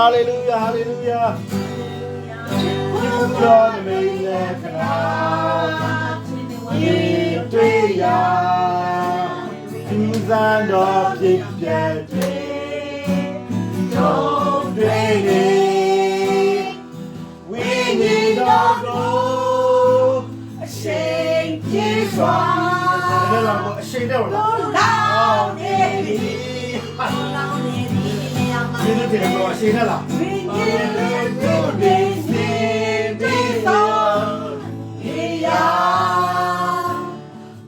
Hallelujah, hallelujah. You brought me left now. Victoria. Things are not different. Don't drain it. We need our gold. A shake is one. A shake that one. You look at it, see that? We need to be seen, be sung. Yeah.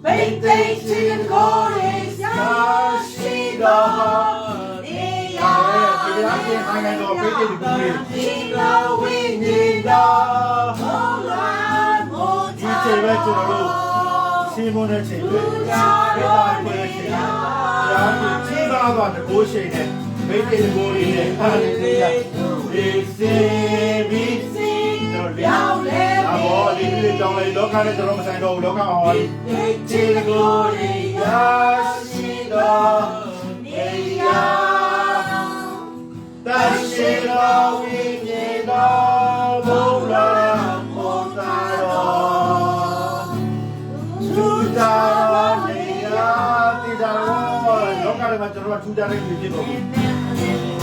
Make things in chorus, yeah, she goes. Yeah. She know we need love. Hold on, hold on. She wanna change it. Make it go in. Hallelujah. Receive, receive. Now all in the down, look at the Roman side, look at all. Make it go in. Yashida. That's it all we need. Mola, Motaro.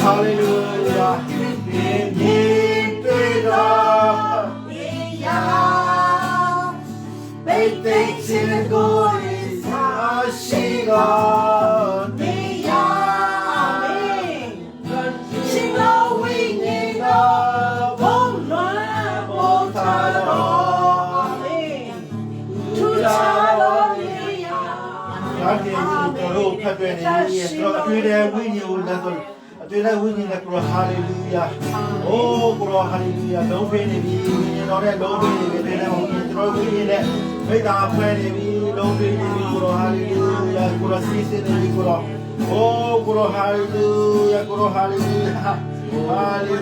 Hallelujah. Make things in the good is how she gone. She know we need love. Oh, Lord, oh, hallelujah. Oh, hallelujah. Don't pay me. Don't pay me. Make our plan. Don't pay me. Hallelujah. Oh, hallelujah. Hallelujah.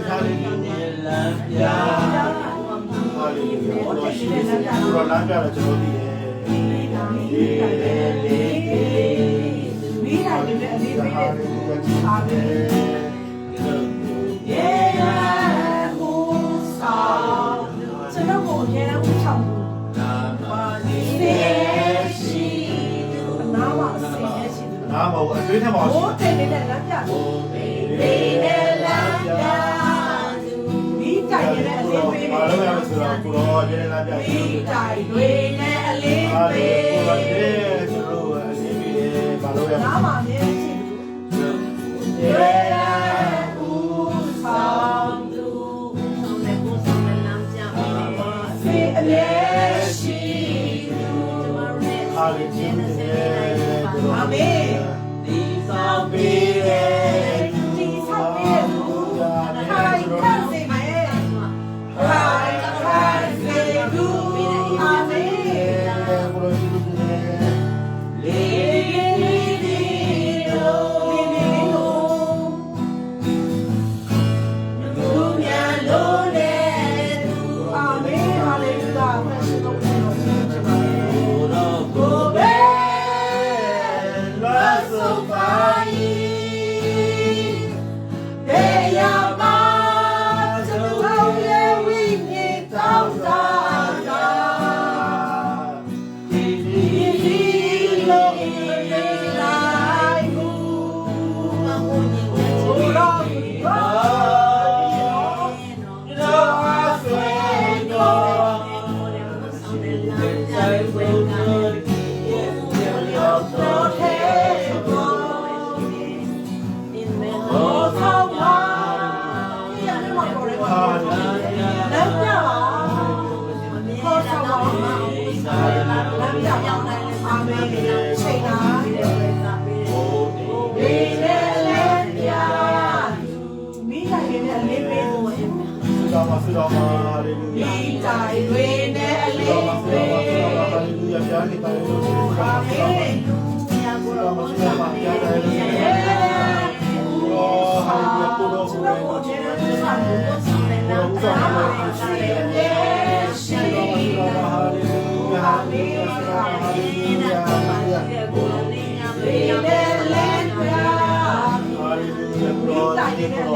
Hallelujah. ဒီကို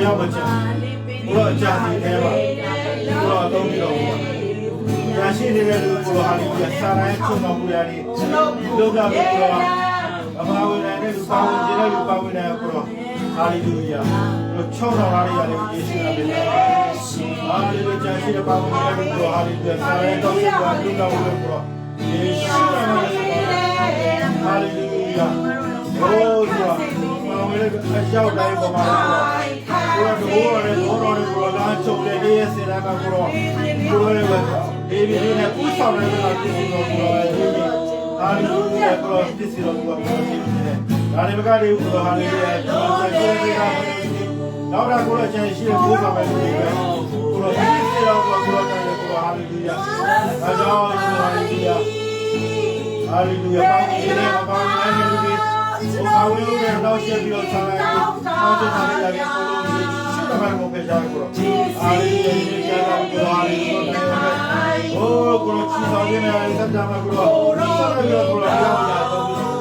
ရောက်မချင်ဘုရားအချမ်းနေတယ်ပါဘုရားအသုံးပြုတော်မူပါညာရှိနေတဲ့လူကိုဟာဒီစာရိုင်းချုံတော်မူရသည်လောကဘုရားအမဝိနနဲ့လူပါဝင်တဲ့လူပါဝင်တဲ့ဘုရားဟာလေလုယာတို့ချောင်းတော်လာရတဲ့ယေရှုနာမည်ဟာလေလုယာရှိတဲ့ပါဝင်တဲ့လူကိုဟာလေလုယာစာရိုင်းတော်ပြုတော်မူတော်မူဘုရားယေရှုနာမည်ဟာလေလုယာโอ้ยมาเวลาเจ้าได้ประมาณกูรู้เลยกูร้านจบเลยนี่เสียแล้วก็กูรู้เลยเบบี้เนี่ยกูสอนเลยนะที่สุดกูรู้ฮาเลลูยากูที่สุดกูรู้ฮาเลลูยากูฮาเลลูยาเราได้กูรู้ใจชีวิตกูก็ไม่รู้เลยกูรู้ที่สุดกูรู้ใจกูฮาเลลูยาอาจารย์ฮาเลลูยาฮาเลลูยาบางทีเนี่ยบางทีเนี่ยโอ้เขาเรื่องเนี่ยเราเชื่อพี่เราทำอะไรเราจะทำอะไรอย่างนี้ก็รู้ชื่อทำไมโมเพจากูอาลีเนี่ยเรากูอาลีโอ้กูรู้ชื่อเขาเนี่ยสัจจะมากูรู้สัจจะกูรู้ยาวๆต้องรู้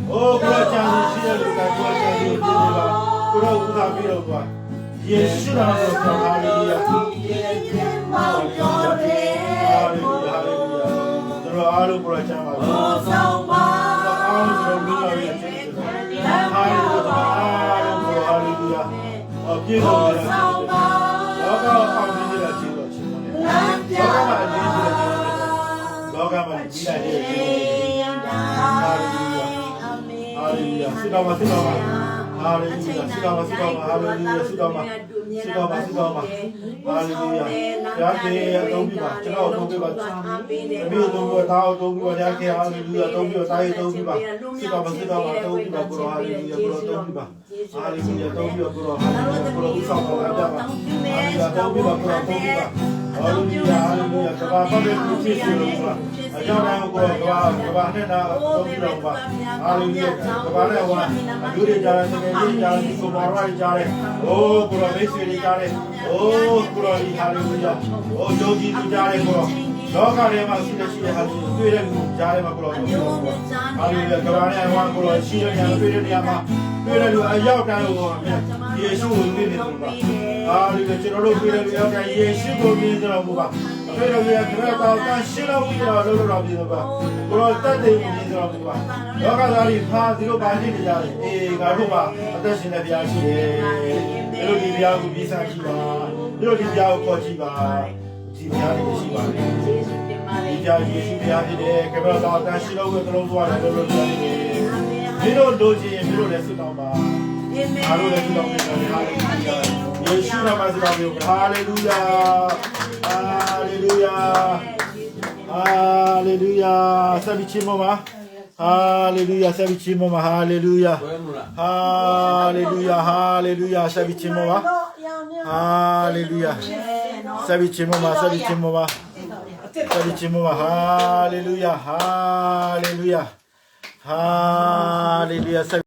โอ้กูรู้จังชื่อลูกกูรู้จังชื่อลูกกูรู้อุตส่าห์พี่เรากูเยซูนามกูฮาเลลูยาฮาเลลูยาเราอาลูกูรู้จังมาပြေဆုံးတယ်လောကအောင်နေတယ်ချင်းတော့ချင်းတယ်လောကမှာအရေးကြီးတယ်လောကမှာကြီးလာတဲ့ချင်းဟာလေလုယာဟာလေလုယာဆုတော်မှာဆုတော်မှာဟာလေလုယာဆုတော်မှာဆုတော်မှာဟာလေလုယာဆုတော်မှာဆုတော်မှာဆုတော်မှာဟာလေလုယာရာတေအသုံးပြပါကျွန်တော်အသုံးပြပါအမျိုးသုံးပြတာအသုံးပြပါရာကေဟာလေလုယာသုံးပြတာရေးသုံးပြပါဆုတော်မှာဆုတော်မှာသုံးပြပါကိုဟာလေလုယာကိုသုံးပြပါဟာလေလုယာသုံးပြပါကိုဟာလေလုယာကိုဥဆောင်ပါကြပါဟာလေလုယာသုံးပြပါကိုသုံးပြပါဟာလေလုယာဟာလေလုယာကဘာပါတဲ့သူဖြစ်စီလို့ပါအကြောင်းတိုင်းကိုကဘာနဲ့နာသုံးပြတော့ပါဟာလေလုယာကဘာနဲ့ဟောအဒူရကြတဲ့စကေးကြတဲ့ကိုဘာရကြတဲ့အိုးကိုရမေးစီကြတဲ့အိုးကိုရဟာလေလုယာအိုးဂျိုဂျီကြတဲ့ကိုလောကထဲမှာရှိတဲ့ဟာတွေ့တဲ့လူကြားထဲမှာကိုဟာလေလုယာကဘာနဲ့ဟောကိုရှိတဲ့ညာတွေ့တဲ့နေရာမှာတွေ့တဲ့လူအရောက်တိုင်းကိုယေရှုကိုမြင်နေတယ်ပါဟာလေလုယာကျွန်တော်တို့တွေ့တဲ့လူရောက်တိုင်းယေရှုကိုမြင်ကြတော့ပါတွေ့တဲ့လူကခရစ်တော်ကရှင်းလို့ပြီးတော့လို့တော့ပြီးတော့ပါကိုရောတတ်တယ်မြင်ကြတော့ပါလောကသားတွေဖာဒီလိုပါနေကြတယ်အေးငါတို့ကအသက်ရှင်တဲ့ဘုရားရှိတယ်ဒီလိုဒီဘုရားကိုပြေးစားကြည့်ပါဒီလိုဒီဘုရားကိုခေါ်ကြည့်ပါဒီဘုရားကိုရှိပါတယ်ဒီဘုရားယေရှုဘုရားဖြစ်တယ်ခရစ်တော်ကရှင်းလို့ကတော့သွားတယ်လို့ပြောနေတယ်ဒီလိုလိုချင်ရင်ဒီလိုလည်းဆုတောင်းပါအားလုံးလည်းဆုတောင်းပေးကြတယ်ဟာလေလုယာယေရှုနာမစကားပြောဟာလေလုယာဟာလေလုယာဟာလေလုယာဆက်ပြီးချီးမွမ်းပါဟာလေလုယာဆက်ပြီးချီးမွမ်းပါဟာလေလုယာဟာလေလုယာဟာလေလုယာဆက်ပြီးချီးမွမ်းပါဟာလေလုယာဆက်ပြီးချီးမွမ်းပါဆက်ပြီးချီးမွမ်းပါဆက်ပြီးချီးမွမ်းပါဟာလေလုယာဟာလေလုယာဟာလေလုယာ